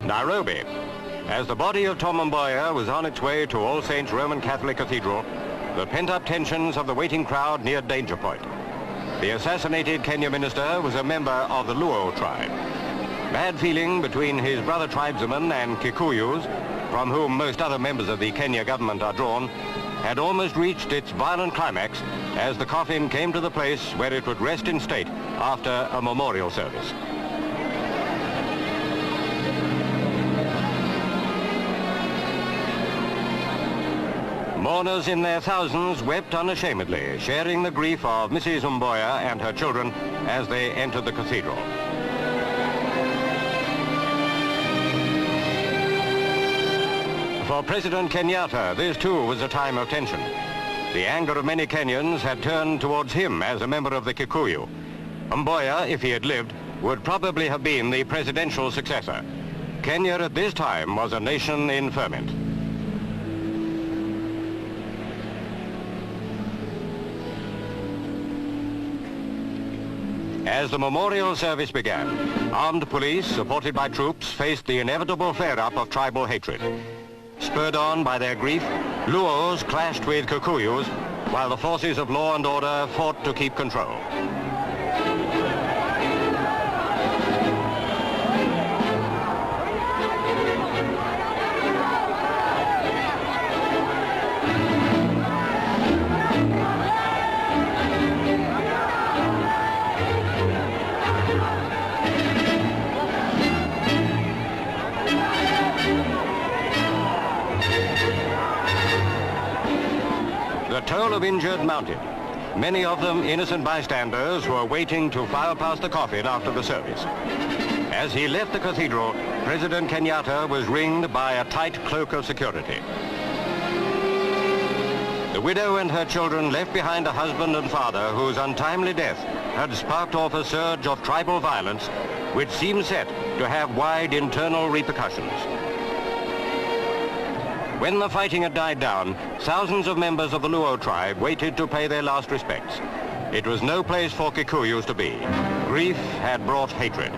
Nairobi. As the body of Tom Mboya was on its way to All Saints Roman Catholic Cathedral, the pent-up tensions of the waiting crowd neared danger point. The assassinated Kenya minister was a member of the Luo tribe. Bad feeling between his brother tribesmen and Kikuyus, from whom most other members of the Kenya government are drawn, had almost reached its violent climax as the coffin came to the place where it would rest in state after a memorial service. Mourners in their thousands wept unashamedly, sharing the grief of Mrs. Mboya and her children as they entered the cathedral. For President Kenyatta, this too was a time of tension. The anger of many Kenyans had turned towards him as a member of the Kikuyu. Mboya, if he had lived, would probably have been the presidential successor. Kenya at this time was a nation in ferment. As the memorial service began, armed police, supported by troops, faced the inevitable flare-up of tribal hatred. Spurred on by their grief, Luos clashed with Kikuyus, while the forces of law and order fought to keep control. The toll of injured mounted, many of them innocent bystanders who were waiting to file past the coffin after the service. As he left the cathedral, President Kenyatta was ringed by a tight cloak of security. The widow and her children left behind a husband and father whose untimely death had sparked off a surge of tribal violence which seemed set to have wide internal repercussions. When the fighting had died down, thousands of members of the Luo tribe waited to pay their last respects. It was no place for Kikuyus to be. Grief had brought hatred.